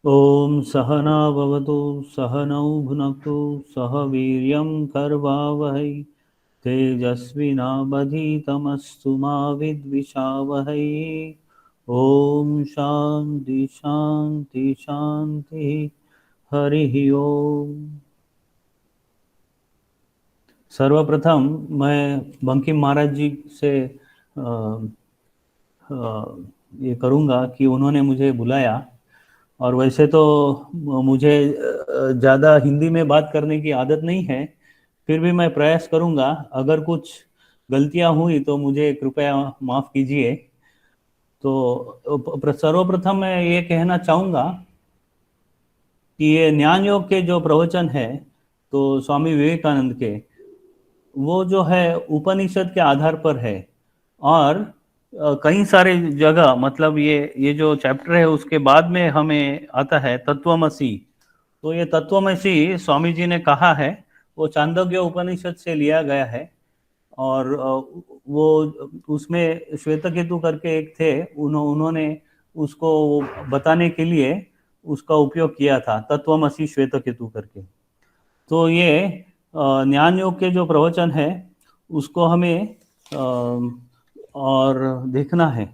ओम सहना भवतु सहनौ भुनक्तु सह वीर्यं करवावहै तेजस्विनावधीतमस्तु मा विद्विषावहै। ओम शांति शांति शांति। हरि ओम। सर्वप्रथम मैं बंकिम महाराज जी से ये करूँगा कि उन्होंने मुझे बुलाया। और वैसे तो मुझे ज़्यादा हिंदी में बात करने की आदत नहीं है, फिर भी मैं प्रयास करूँगा। अगर कुछ गलतियाँ हुई तो मुझे कृपया माफ़ कीजिए। तो सर्वप्रथम मैं ये कहना चाहूँगा कि ये ज्ञान योग के जो प्रवचन है, तो स्वामी विवेकानंद के, वो जो है उपनिषद के आधार पर है। और कई सारे जगह, मतलब ये जो चैप्टर है उसके बाद में हमें आता है तत्वमसी। तो ये तत्वमसी स्वामी जी ने कहा है, वो चांदोग्य उपनिषद से लिया गया है। और वो उसमें श्वेतकेतु करके एक थे, उन्होंने उसको बताने के लिए उसका उपयोग किया था, तत्वमसी श्वेतकेतु करके। तो ये ज्ञान योग के जो प्रवचन है उसको हमें और देखना है।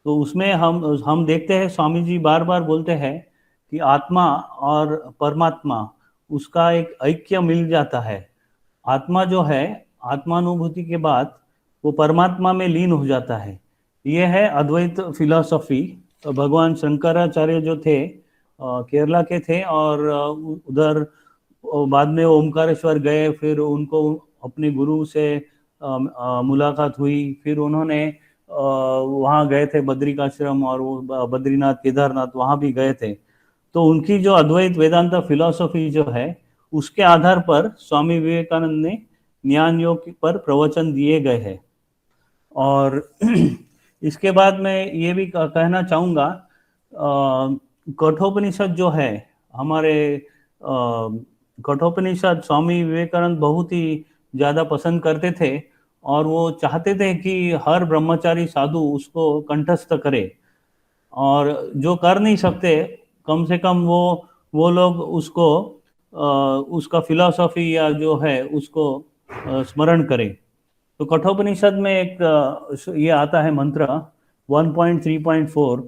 तो उसमें हम देखते हैं स्वामी जी बार बार बोलते हैं कि आत्मा और परमात्मा, उसका एक ऐक्य मिल जाता है। आत्मा जो है, आत्मानुभूति के बाद वो परमात्मा में लीन हो जाता है। ये है अद्वैत फिलॉसफी। भगवान शंकराचार्य जो थे, केरला के थे, और उधर बाद में ओमकारेश्वर गए, फिर उनको अपने गुरु से मुलाकात हुई। फिर उन्होंने वहाँ गए थे बद्रिकाश्रम, और वो बद्रीनाथ केदारनाथ वहाँ भी गए थे। तो उनकी जो अद्वैत वेदांत फिलॉसफी जो है, उसके आधार पर स्वामी विवेकानंद ने ज्ञान योग पर प्रवचन दिए गए हैं। और इसके बाद मैं ये भी कहना चाहूँगा, कठोपनिषद जो है हमारे, कठोपनिषद स्वामी विवेकानंद बहुत ही ज़्यादा पसंद करते थे। और वो चाहते थे कि हर ब्रह्मचारी साधु उसको कंठस्थ करे, और जो कर नहीं सकते, कम से कम वो लोग उसको उसका फिलॉसफी या जो है उसको स्मरण करें। तो कठोपनिषद में एक ये आता है मंत्र 1.3.4।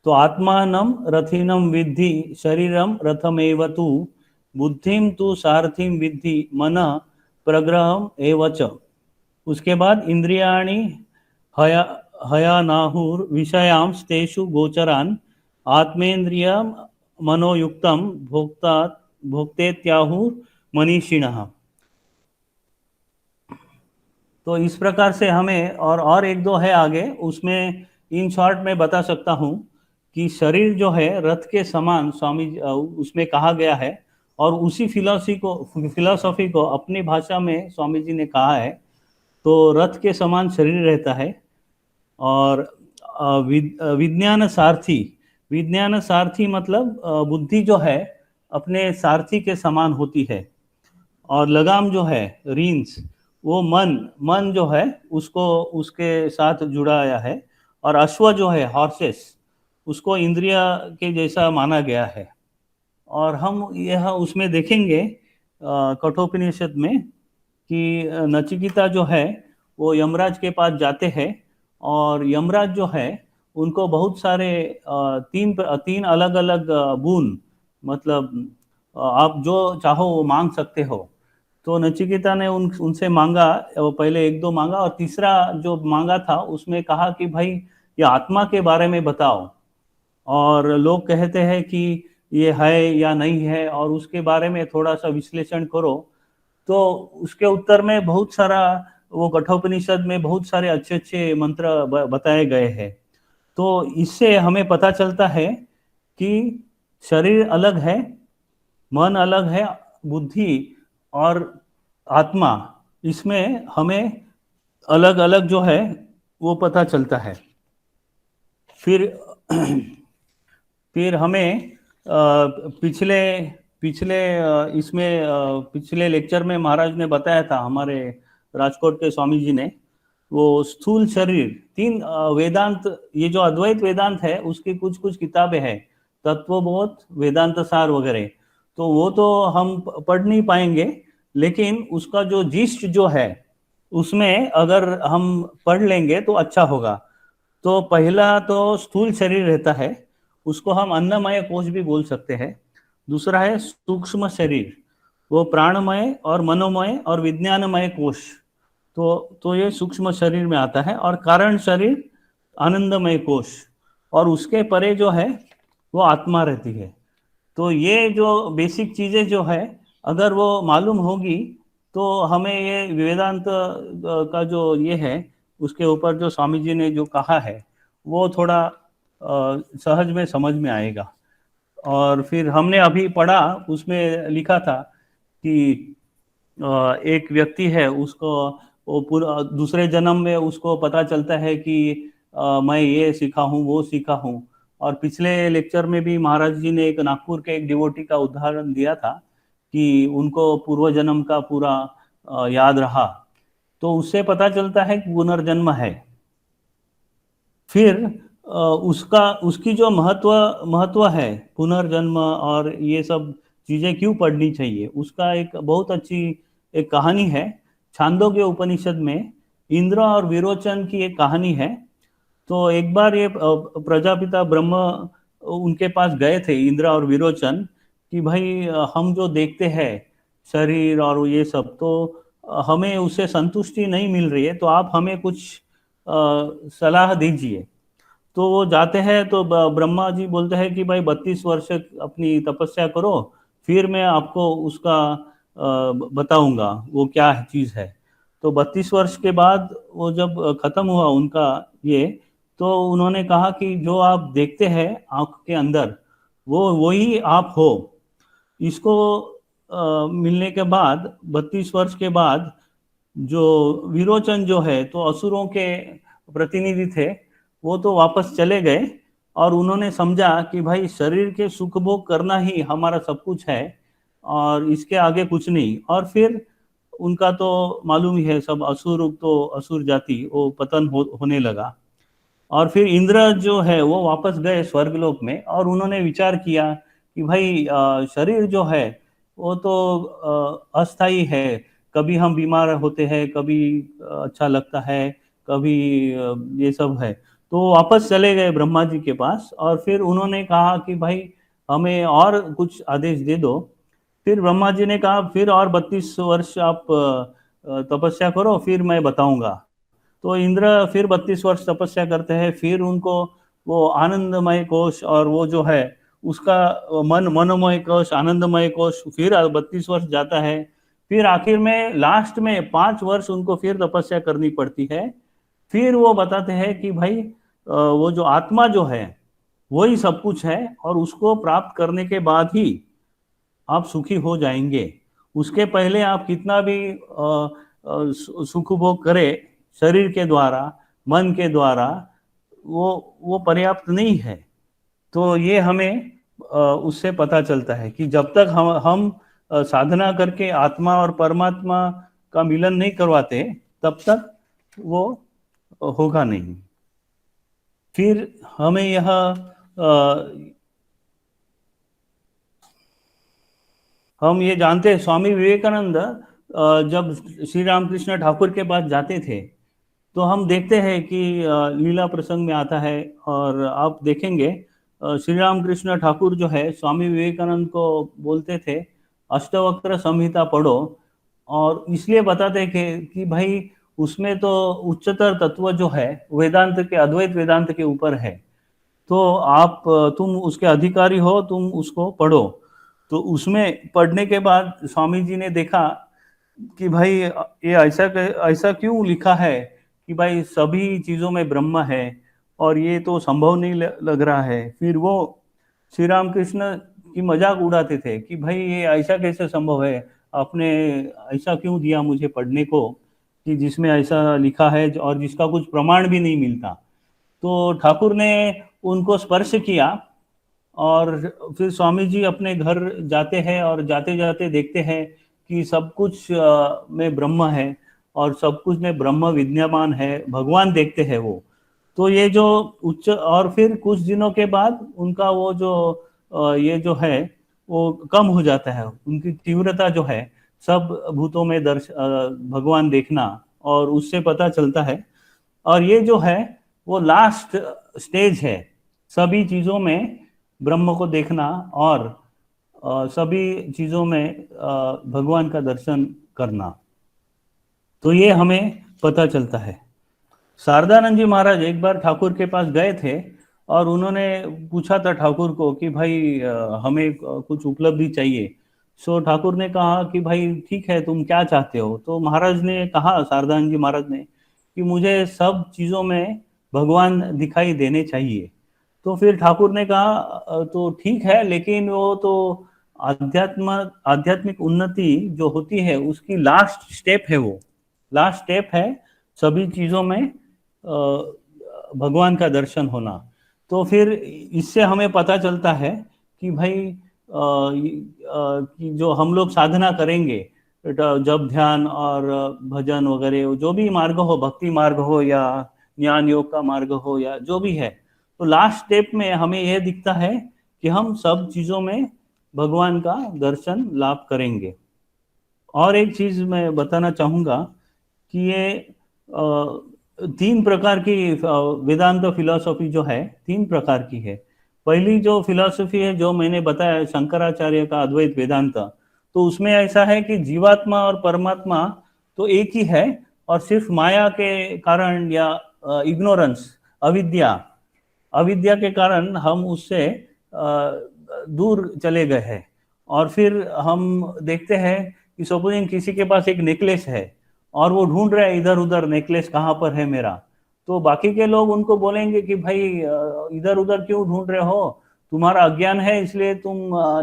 तो आत्मानं रथिनं विद्धि शरीरम रथमेव तु बुद्धिम तु सारथिम विद्धि मन प्रग्रहम एव च। उसके बाद इंद्रियाणि हया हयानाहुर विषयांश तेषु गोचरान आत्मेन्द्रिय मनोयुक्तम भोक्ता भोक्तेत्याहुर मनीषिणः। तो इस प्रकार से हमें, और एक दो है आगे, उसमें इन शॉर्ट में बता सकता हूँ कि शरीर जो है रथ के समान स्वामी उसमें कहा गया है। और उसी फिलॉसफी को अपनी भाषा में स्वामी जी ने कहा है। तो रथ के समान शरीर रहता है। और विज्ञान सारथी, विज्ञान सारथी मतलब बुद्धि जो है अपने सारथी के समान होती है। और लगाम जो है, रीन्स, वो मन जो है उसको उसके साथ जुड़ाया है। और अश्व जो है, हॉर्सेस, उसको इंद्रिया के जैसा माना गया है। और हम यह उसमें देखेंगे कठोपनिषद में कि नचिकेता जो है वो यमराज के पास जाते हैं। और यमराज जो है उनको बहुत सारे तीन तीन अलग अलग बोon, मतलब आप जो चाहो वो मांग सकते हो। तो नचिकेता ने उनसे मांगा, पहले एक दो मांगा, और तीसरा जो मांगा था उसमें कहा कि भाई ये आत्मा के बारे में बताओ। और लोग कहते हैं कि ये है या नहीं है, और उसके बारे में थोड़ा सा विश्लेषण करो। तो उसके उत्तर में बहुत सारा, वो कठोपनिषद में बहुत सारे अच्छे अच्छे मंत्र बताए गए हैं। तो इससे हमें पता चलता है कि शरीर अलग है, मन अलग है, बुद्धि और आत्मा, इसमें हमें अलग अलग जो है वो पता चलता है। फिर फिर हमें पिछले पिछले इसमें पिछले लेक्चर में महाराज ने बताया था, हमारे राजकोट के स्वामी जी ने, वो स्थूल शरीर, तीन वेदांत, ये जो अद्वैत वेदांत है उसकी कुछ कुछ किताबें हैं। तत्वबोध, वेदांत सार वगैरह, तो वो तो हम पढ़ नहीं पाएंगे, लेकिन उसका जो जिस्ट जो है उसमें अगर हम पढ़ लेंगे तो अच्छा होगा। तो पहला तो स्थूल शरीर रहता है, उसको हम अन्नमय कोश भी बोल सकते हैं। दूसरा है सूक्ष्म शरीर, वो प्राणमय और मनोमय और विज्ञानमय कोश, तो ये सूक्ष्म शरीर में आता है। और कारण शरीर आनंदमय कोश, और उसके परे जो है वो आत्मा रहती है। तो ये जो बेसिक चीजें जो है, अगर वो मालूम होगी तो हमें ये वेदांत का जो ये है, उसके ऊपर जो स्वामी जी ने जो कहा है वो थोड़ा सहज में समझ में आएगा। और फिर हमने अभी पढ़ा, उसमें लिखा था कि एक व्यक्ति है, उसको वो पूरा दूसरे जन्म में उसको पता चलता है कि मैं ये सीखा हूँ, वो सीखा हूँ। और पिछले लेक्चर में भी महाराज जी ने एक नागपुर के एक डिवोटी का उदाहरण दिया था कि उनको पूर्व जन्म का पूरा याद रहा, तो उससे पता चलता है कि पुनर्जन्म है। फिर उसका उसकी जो महत्व महत्व है पुनर्जन्म और ये सब चीजें क्यों पढ़नी चाहिए, उसका एक बहुत अच्छी एक कहानी है। छांदोग्य उपनिषद में इंद्र और विरोचन की एक कहानी है। तो एक बार ये प्रजापिता ब्रह्म उनके पास गए थे, इंद्र और विरोचन, कि भाई हम जो देखते हैं शरीर और ये सब, तो हमें उससे संतुष्टि नहीं मिल रही है, तो आप हमें कुछ सलाह दीजिए। तो वो जाते हैं, तो ब्रह्मा जी बोलते हैं कि भाई 32 वर्ष अपनी तपस्या करो, फिर मैं आपको उसका बताऊंगा वो क्या चीज़ है। तो 32 वर्ष के बाद वो जब खत्म हुआ उनका ये, तो उन्होंने कहा कि जो आप देखते हैं आंख के अंदर, वो वही आप हो। इसको मिलने के बाद 32 वर्ष के बाद जो विरोचन जो है, तो असुरों के प्रतिनिधि थे, वो तो वापस चले गए और उन्होंने समझा कि भाई शरीर के सुख भोग करना ही हमारा सब कुछ है और इसके आगे कुछ नहीं। और फिर उनका तो मालूम ही है सब, असुर तो असुर जाति वो पतन होने लगा। और फिर इंद्र जो है वो वापस गए स्वर्गलोक में, और उन्होंने विचार किया कि भाई शरीर जो है वो तो अस्थाई है, कभी हम बीमार होते हैं, कभी अच्छा लगता है, कभी ये सब है। तो वापस चले गए ब्रह्मा जी के पास, और फिर उन्होंने कहा कि भाई हमें और कुछ आदेश दे दो। फिर ब्रह्मा जी ने कहा फिर और 32 वर्ष आप तपस्या करो, फिर मैं बताऊंगा। तो इंद्र फिर 32 वर्ष तपस्या करते हैं, फिर उनको वो आनंदमय कोश और वो जो है उसका मनोमय कोश, आनंदमय कोश, फिर 32 वर्ष जाता है। फिर आखिर में लास्ट में 5 वर्ष उनको फिर तपस्या करनी पड़ती है। फिर वो बताते हैं कि भाई वो जो आत्मा जो है वही सब कुछ है, और उसको प्राप्त करने के बाद ही आप सुखी हो जाएंगे। उसके पहले आप कितना भी सुख भोग करें शरीर के द्वारा, मन के द्वारा, वो पर्याप्त नहीं है। तो ये हमें उससे पता चलता है कि जब तक हम साधना करके आत्मा और परमात्मा का मिलन नहीं करवाते, तब तक वो होगा नहीं। फिर हमें यह हम ये जानते हैं, स्वामी विवेकानंद जब श्री रामकृष्ण ठाकुर के पास जाते थे, तो हम देखते हैं कि लीला प्रसंग में आता है, और आप देखेंगे श्री रामकृष्ण ठाकुर जो है स्वामी विवेकानंद को बोलते थे अष्टवक्र संहिता पढ़ो, और इसलिए बताते कि भाई उसमें तो उच्चतर तत्व जो है वेदांत के, अद्वैत वेदांत के ऊपर है। तो आप तुम उसके अधिकारी हो, तुम उसको पढ़ो। तो उसमें पढ़ने के बाद स्वामी जी ने देखा कि भाई ये ऐसा क्यों लिखा है कि भाई सभी चीज़ों में ब्रह्म है, और ये तो संभव नहीं लग रहा है। फिर वो श्री रामकृष्ण की मजाक उड़ाते थे कि भाई ये ऐसा कैसे संभव है, आपने ऐसा क्यों दिया मुझे पढ़ने को कि जिसमें ऐसा लिखा है और जिसका कुछ प्रमाण भी नहीं मिलता। तो ठाकुर ने उनको स्पर्श किया, और फिर स्वामी जी अपने घर जाते हैं, और जाते जाते देखते हैं कि सब कुछ में ब्रह्म है, और सब कुछ में ब्रह्म विद्यमान है, भगवान देखते हैं वो। तो ये जो उच्च, और फिर कुछ दिनों के बाद उनका वो जो ये जो है वो कम हो जाता है, उनकी तीव्रता जो है सब भूतों में भगवान देखना, और उससे पता चलता है। और ये जो है वो लास्ट स्टेज है सभी चीज़ों में ब्रह्म को देखना, और सभी चीज़ों में भगवान का दर्शन करना। तो ये हमें पता चलता है। शारदानंद जी महाराज एक बार ठाकुर के पास गए थे, और उन्होंने पूछा था ठाकुर को कि भाई हमें कुछ उपलब्धि चाहिए। सो ठाकुर ने कहा कि भाई ठीक है, तुम क्या चाहते हो। तो महाराज ने कहा, शारदानंद जी महाराज ने, कि मुझे सब चीज़ों में भगवान दिखाई देने चाहिए। तो फिर ठाकुर ने कहा तो ठीक है, लेकिन वो तो आध्यात्मिक उन्नति जो होती है उसकी लास्ट स्टेप है, वो लास्ट स्टेप है सभी चीज़ों में भगवान का दर्शन होना। तो फिर इससे हमें पता चलता है कि भाई कि जो हम लोग साधना करेंगे, जब ध्यान और भजन वगैरह जो भी मार्ग हो, भक्ति मार्ग हो या ज्ञान योग का मार्ग हो या जो भी है, तो लास्ट स्टेप में हमें यह दिखता है कि हम सब चीज़ों में भगवान का दर्शन लाभ करेंगे। और एक चीज़ मैं बताना चाहूँगा कि ये तीन प्रकार की वेदांत फिलॉसफी जो है, तीन प्रकार की है। पहली जो फिलॉसफी है जो मैंने बताया शंकराचार्य का अद्वैत वेदांत, तो उसमें ऐसा है कि जीवात्मा और परमात्मा तो एक ही है, और सिर्फ माया के कारण या इग्नोरेंस, अविद्या अविद्या के कारण हम उससे दूर चले गए हैं। और फिर हम देखते हैं कि सपोजिंग किसी के पास एक नेकलेस है, और वो ढूंढ रहा है इधर उधर, नेकलेस कहाँ पर है मेरा। तो बाकी के लोग उनको बोलेंगे कि भाई इधर उधर क्यों ढूंढ रहे हो, तुम्हारा अज्ञान है इसलिए तुम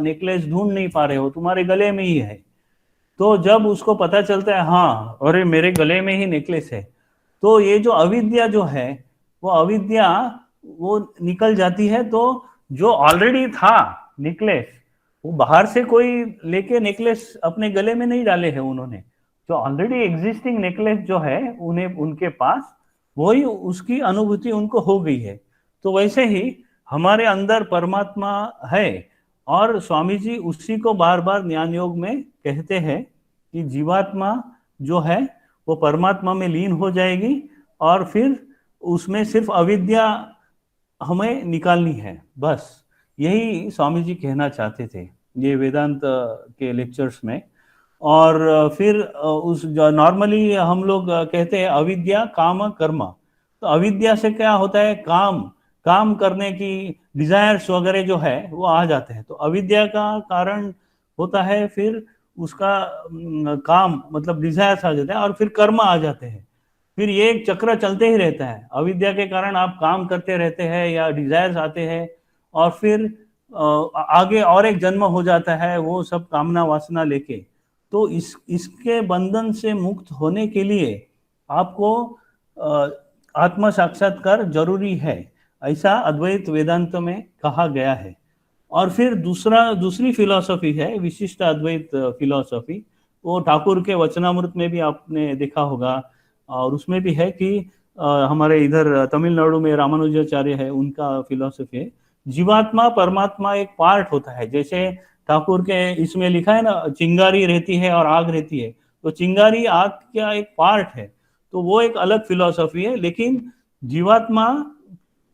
नेकलेस ढूंढ नहीं पा रहे हो, तुम्हारे गले में ही है। तो जब उसको पता चलता है हाँ अरे मेरे गले में ही नेकलेस है, तो ये जो अविद्या जो है, वो अविद्या वो निकल जाती है। तो जो ऑलरेडी था नेकलेस, वो बाहर से कोई लेके नेकलेस अपने गले में नहीं डाले हैं उन्होंने, जो ऑलरेडी एग्जिस्टिंग नेकलेस जो है उन्हें उनके पास, वही उसकी अनुभूति उनको हो गई है। तो वैसे ही हमारे अंदर परमात्मा है, और स्वामी जी उसी को बार बार ज्ञान योग में कहते हैं कि जीवात्मा जो है वो परमात्मा में लीन हो जाएगी, और फिर उसमें सिर्फ अविद्या हमें निकालनी है, बस यही स्वामी जी कहना चाहते थे ये वेदांत के लेक्चर्स में। और फिर उस नॉर्मली हम लोग कहते हैं अविद्या काम कर्म। तो अविद्या से क्या होता है, काम काम करने की डिजायर्स वगैरह जो है वो आ जाते हैं। तो अविद्या का कारण होता है फिर उसका काम, मतलब डिजायर्स आ जाते हैं, और फिर कर्म आ जाते हैं। फिर ये एक चक्र चलते ही रहता है, अविद्या के कारण आप काम करते रहते हैं या डिजायर्स आते हैं, और फिर आगे और एक जन्म हो जाता है वो सब कामना वासना लेके। तो इसके बंधन से मुक्त होने के लिए आपको आत्म साक्षात्कार जरूरी है, ऐसा अद्वैत वेदांत में कहा गया है। और फिर दूसरी फिलॉसफी है विशिष्ट अद्वैत फिलॉसफी, वो ठाकुर के वचनामृत में भी आपने देखा होगा, और उसमें भी है कि हमारे इधर तमिलनाडु में रामानुजाचार्य है, उनका फिलॉसफी है जीवात्मा परमात्मा एक पार्ट होता है। जैसे ठाकुर के इसमें लिखा है ना, चिंगारी रहती है और आग रहती है, तो चिंगारी आग का एक पार्ट है, तो वो एक अलग फिलॉसफी है। लेकिन जीवात्मा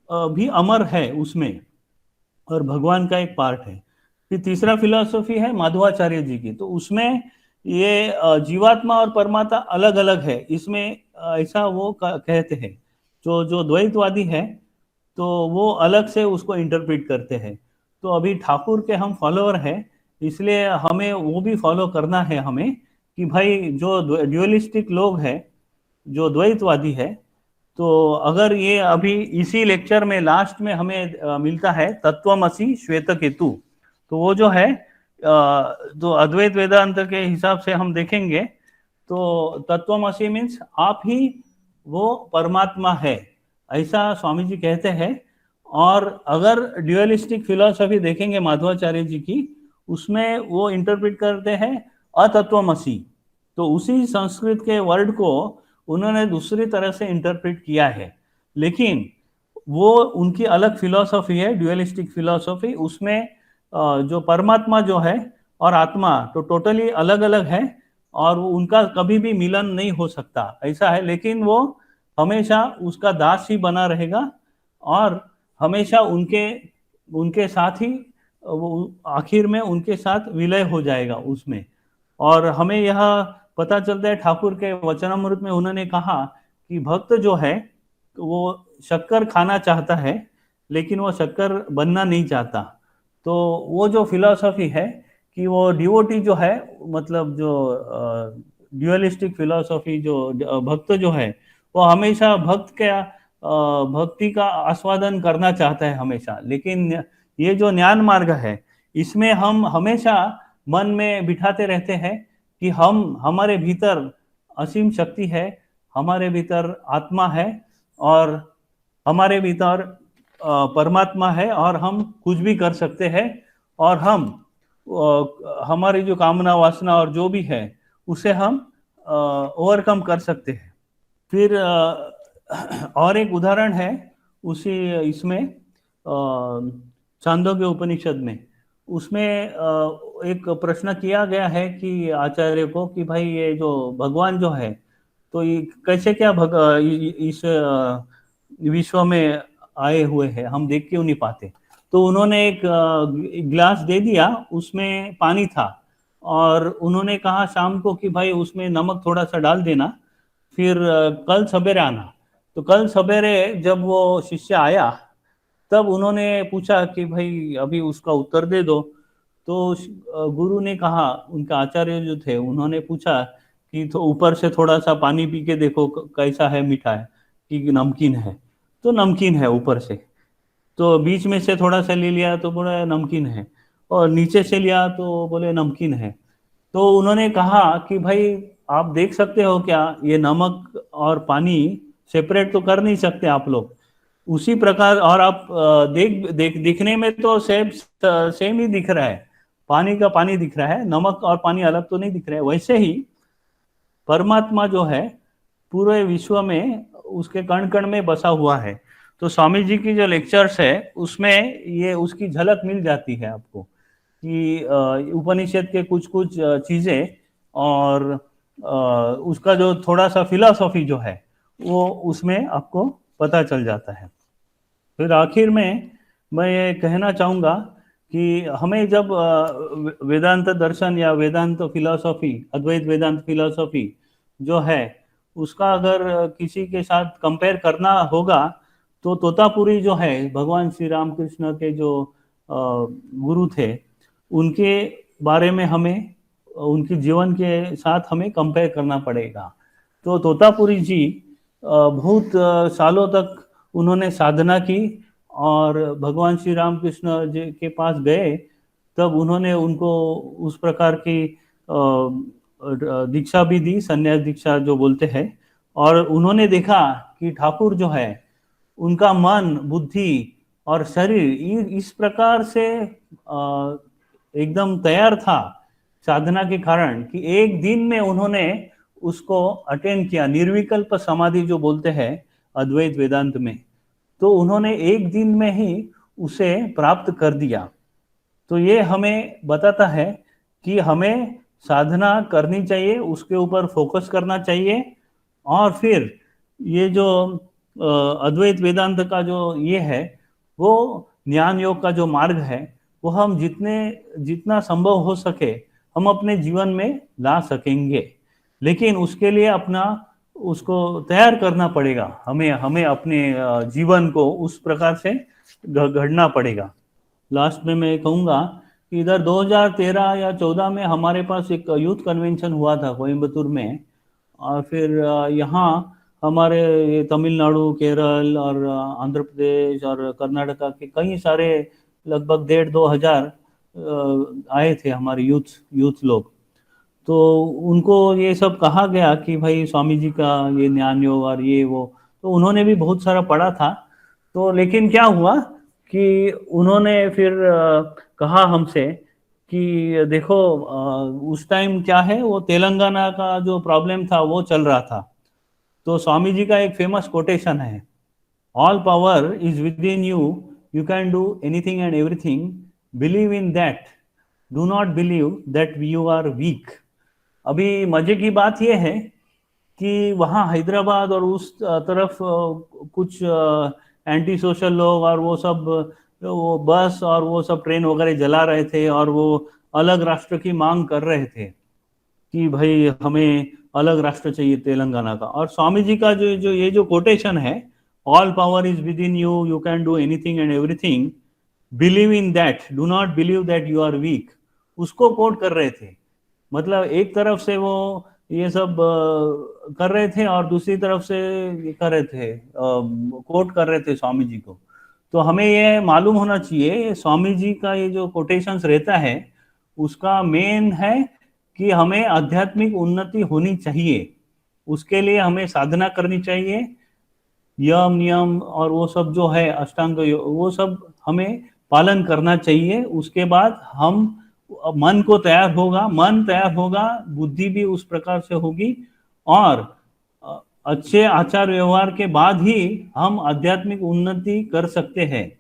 भी अमर है उसमें, और भगवान का एक पार्ट है। फिर तीसरा फिलॉसफी है माधवाचार्य जी की, तो उसमें ये जीवात्मा और परमात्मा अलग अलग है, इसमें ऐसा वो कहते हैं। जो जो द्वैतवादी है तो वो अलग से उसको इंटरप्रेट करते हैं। तो अभी ठाकुर के हम फॉलोअर हैं, इसलिए हमें वो भी फॉलो करना है हमें, कि भाई जो ड्यूअलिस्टिक लोग हैं, जो द्वैतवादी है, तो अगर ये अभी इसी लेक्चर में लास्ट में हमें मिलता है तत्वमसि श्वेत केतु, तो वो जो है तो अद्वैत वेदांत के हिसाब से हम देखेंगे तो तत्वमसि मीन्स आप ही वो परमात्मा है, ऐसा स्वामी जी कहते हैं। और अगर ड्यूअलिस्टिक फिलॉसफी देखेंगे माधवाचार्य जी की, उसमें वो इंटरप्रेट करते हैं अतत्वमसि, तो उसी संस्कृत के वर्ड को उन्होंने दूसरी तरह से इंटरप्रेट किया है। लेकिन वो उनकी अलग फिलॉसफी है ड्यूअलिस्टिक फिलॉसफी, उसमें जो परमात्मा जो है और आत्मा तो टोटली अलग अलग है, और उनका कभी भी मिलन नहीं हो सकता ऐसा है, लेकिन वो हमेशा उसका दास ही बना रहेगा, और हमेशा उनके उनके साथ ही वो आखिर में उनके साथ विलय हो जाएगा उसमें। और हमें यह पता चलता है ठाकुर के वचनामृत में उन्होंने कहा कि भक्त जो है वो शक्कर खाना चाहता है, लेकिन वो शक्कर बनना नहीं चाहता। तो वो जो फिलॉसफी है कि वो डिवोटी जो है, मतलब जो ड्यूअलिस्टिक फिलॉसफी, जो भक्त जो है वो हमेशा भक्ति का आस्वादन करना चाहता है हमेशा, लेकिन ये जो ज्ञान मार्ग है इसमें हम हमेशा मन में बिठाते रहते हैं कि हमारे भीतर असीम शक्ति है, हमारे भीतर आत्मा है, और हमारे भीतर परमात्मा है, और हम कुछ भी कर सकते हैं, और हम हमारी जो कामना वासना और जो भी है उसे हम ओवरकम कर सकते हैं। फिर और एक उदाहरण है उसी इसमें छांदोग्य उपनिषद में, उसमें एक प्रश्न किया गया है कि आचार्य को कि भाई ये जो भगवान जो है तो ये कैसे क्या इस विश्व में आए हुए हैं, हम देख क्यों नहीं पाते। तो उन्होंने एक गिलास दे दिया, उसमें पानी था, और उन्होंने कहा शाम को कि भाई उसमें नमक थोड़ा सा डाल देना, फिर कल सवेरे आना। तो कल सवेरे जब वो शिष्य आया तब उन्होंने पूछा कि भाई अभी उसका उत्तर दे दो। तो गुरु ने कहा, उनका आचार्य जो थे उन्होंने पूछा कि तो ऊपर से थोड़ा सा पानी पी के देखो कैसा है, मीठा है कि नमकीन है। तो नमकीन है ऊपर से। तो बीच में से थोड़ा सा ले लिया तो बोला नमकीन है, और नीचे से लिया तो बोले नमकीन है। तो उन्होंने कहा कि भाई आप देख सकते हो क्या, ये नमक और पानी सेपरेट तो कर नहीं सकते आप लोग। उसी प्रकार, और आप दिखने में तो सेम ही दिख रहा है, पानी का पानी दिख रहा है, नमक और पानी अलग तो नहीं दिख रहा है। वैसे ही परमात्मा जो है पूरे विश्व में उसके कण कण में बसा हुआ है। तो स्वामी जी की जो लेक्चर्स है उसमें ये उसकी झलक मिल जाती है आपको कि उपनिषद के कुछ कुछ चीजें, और उसका जो थोड़ा सा फिलॉसफी जो है वो उसमें आपको पता चल जाता है। फिर आखिर में मैं ये कहना चाहूँगा कि हमें जब वेदांत दर्शन या वेदांत फिलॉसफी, अद्वैत वेदांत फिलॉसफी जो है उसका अगर किसी के साथ कंपेयर करना होगा तो तोतापुरी जो है भगवान श्री रामकृष्ण के जो गुरु थे उनके बारे में हमें उनके जीवन के साथ हमें कंपेयर करना पड़ेगा। तो तोतापुरी जी बहुत सालों तक उन्होंने साधना की, और भगवान श्री रामकृष्ण जी के पास गए तब उन्होंने उनको उस प्रकार की दीक्षा भी दी, संन्यास दीक्षा जो बोलते हैं। और उन्होंने देखा कि ठाकुर जो है उनका मन, बुद्धि और शरीर इस प्रकार से एकदम तैयार था साधना के कारण कि एक दिन में उन्होंने उसको अटेंड किया, निर्विकल्प समाधि जो बोलते हैं अद्वैत वेदांत में। तो उन्होंने एक दिन में ही उसे प्राप्त कर दिया। तो ये हमें बताता है कि हमें साधना करनी चाहिए, उसके ऊपर फोकस करना चाहिए, और फिर ये जो अद्वैत वेदांत का जो ये है वो ज्ञान योग का जो मार्ग है वो हम जितना संभव हो सके हम अपने जीवन में ला सकेंगे। लेकिन उसके लिए अपना उसको तैयार करना पड़ेगा, हमें हमें अपने जीवन को उस प्रकार से गढ़ना पड़ेगा। लास्ट में मैं कहूँगा कि इधर 2013 या 14 में हमारे पास एक यूथ कन्वेंशन हुआ था कोयम्बतूर में, और फिर यहाँ हमारे ये तमिलनाडु, केरल और आंध्र प्रदेश और कर्नाटका के कई सारे लगभग 1,500-2,000 आए थे हमारे यूथ लोग। तो उनको ये सब कहा गया कि भाई स्वामी जी का ये ज्ञान योग और ये वो, तो उन्होंने भी बहुत सारा पढ़ा था। तो लेकिन क्या हुआ कि उन्होंने फिर कहा हमसे कि देखो उस टाइम क्या है वो तेलंगाना का जो प्रॉब्लम था वो चल रहा था। तो स्वामी जी का एक फेमस कोटेशन है, all power is within you, you can do anything and everything believe in that, do not believe that you are weak. अभी मजे की बात यह है कि वहाँ हैदराबाद और उस तरफ कुछ एंटी सोशल लोग और वो सब, वो बस और वो सब ट्रेन वगैरह जला रहे थे और वो अलग राष्ट्र की मांग कर रहे थे कि भाई हमें अलग राष्ट्र चाहिए तेलंगाना का। और स्वामी जी का जो जो ये जो कोटेशन है, all power is within you, you can do anything and everything, believe in that, do not believe that you are weak, उसको कोट कर रहे थे। मतलब एक तरफ से वो ये सब कर रहे थे और दूसरी तरफ से ये कर रहे थे, कोट कर रहे थे स्वामी जी को। तो हमें ये मालूम होना चाहिए स्वामी जी का ये जो कोटेशंस रहता है उसका मेन है कि हमें आध्यात्मिक उन्नति होनी चाहिए, उसके लिए हमें साधना करनी चाहिए, यम नियम और वो सब जो है अष्टांग वो सब हमें पालन करना चाहिए। उसके बाद हम मन को तैयार होगा, मन तैयार होगा, बुद्धि भी उस प्रकार से होगी और अच्छे आचार व्यवहार के बाद ही हम आध्यात्मिक उन्नति कर सकते हैं।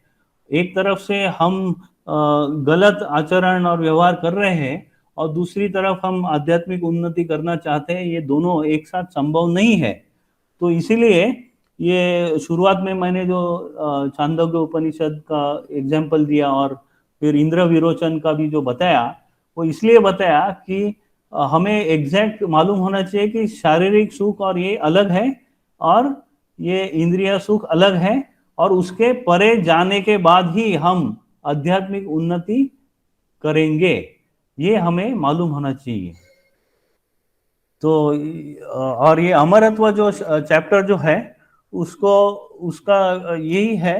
एक तरफ से हम गलत आचरण और व्यवहार कर रहे हैं और दूसरी तरफ हम आध्यात्मिक उन्नति करना चाहते हैं, ये दोनों एक साथ संभव नहीं है। तो इसीलिए ये शुरुआत में मैंने जो छांदोग्य उपनिषद का एग्जाम्पल दिया और फिर इंद्र विरोचन का भी जो बताया, वो इसलिए बताया कि हमें एग्जैक्ट मालूम होना चाहिए कि शारीरिक सुख और ये अलग है और ये इंद्रिय सुख अलग है, और उसके परे जाने के बाद ही हम आध्यात्मिक उन्नति करेंगे, ये हमें मालूम होना चाहिए। तो और ये अमरत्व जो चैप्टर जो है उसको उसका यही है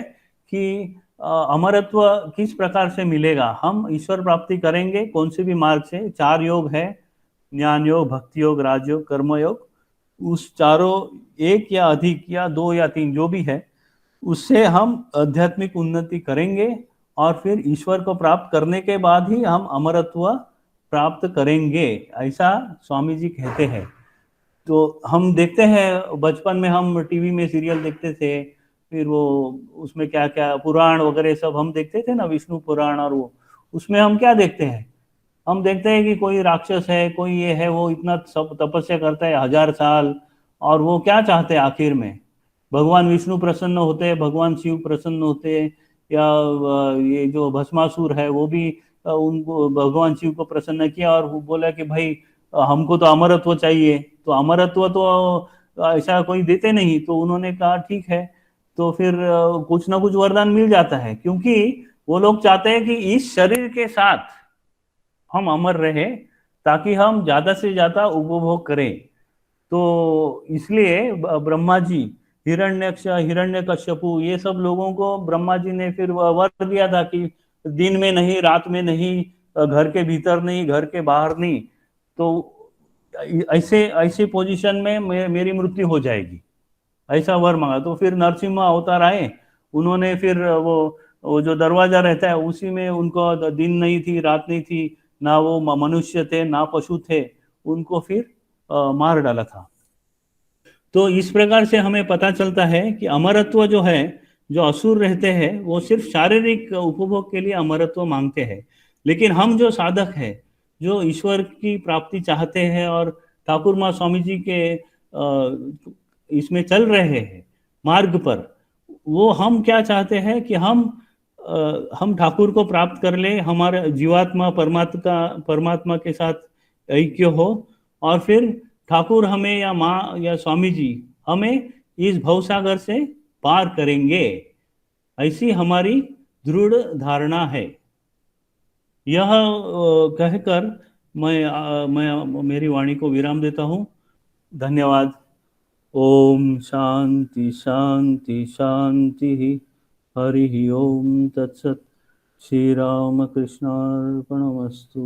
कि अमरत्व किस प्रकार से मिलेगा, हम ईश्वर प्राप्ति करेंगे कौन से भी मार्ग से। 4 योग है, ज्ञान योग, भक्ति योग, राजयोग, कर्म योग। उस चारों एक या अधिक या 2 या 3 जो भी है उससे हम आध्यात्मिक उन्नति करेंगे और फिर ईश्वर को प्राप्त करने के बाद ही हम अमरत्व प्राप्त करेंगे, ऐसा स्वामी जी कहते हैं। तो हम देखते हैं बचपन में हम टीवी में सीरियल देखते थे, फिर वो उसमें क्या क्या पुराण वगैरह सब हम देखते थे ना, विष्णु पुराण, और वो उसमें हम क्या देखते हैं, हम देखते हैं कि कोई राक्षस है, कोई ये है, वो इतना सब तपस्या करता है 1000 साल, और वो क्या चाहते हैं आखिर में, भगवान विष्णु प्रसन्न होते हैं, भगवान शिव प्रसन्न होते हैं, या ये जो भस्मासुर है वो भी उनको भगवान शिव को प्रसन्न किया और वो बोला कि भाई हमको तो अमरत्व चाहिए। तो अमरत्व तो ऐसा कोई देते नहीं, तो उन्होंने कहा ठीक है, तो फिर कुछ ना कुछ वरदान मिल जाता है, क्योंकि वो लोग चाहते हैं कि इस शरीर के साथ हम अमर रहे ताकि हम ज्यादा से ज्यादा उपभोग करें। तो इसलिए ब्रह्मा जी, हिरण्यक्ष, हिरण्यकश्यपु, ये सब लोगों को ब्रह्मा जी ने फिर वर दिया था कि दिन में नहीं, रात में नहीं, घर के भीतर नहीं, घर के बाहर नहीं। तो ऐसे ऐसे पोजीशन में मेरी मृत्यु हो जाएगी, ऐसा वर मांगा। तो फिर नरसिम्हा अवतार आए, उन्होंने फिर वो जो दरवाजा रहता है उसी में, उनको दिन नहीं थी, रात नहीं थी, ना वो मनुष्य थे ना पशु थे, उनको फिर मार डाला था। तो इस प्रकार से हमें पता चलता है कि अमरत्व जो है, जो असुर रहते हैं वो सिर्फ शारीरिक उपभोग के लिए अमरत्व मांगते हैं, लेकिन हम जो साधक है, जो ईश्वर की प्राप्ति चाहते हैं और ठाकुर माँ स्वामी जी के इसमें चल रहे हैं मार्ग पर, वो हम क्या चाहते हैं कि हम ठाकुर को प्राप्त कर ले, हमारे जीवात्मा परमात्मा के साथ ऐक्य हो, और फिर ठाकुर हमें या माँ या स्वामी जी हमें इस भवसागर से पार करेंगे, ऐसी हमारी दृढ़ धारणा है। यह कहकर मैं मेरी वाणी को विराम देता हूँ। धन्यवाद। ओम शांति शांति शांति। हरि ओम तत्सत। श्री राम कृष्णार्पणमस्तु।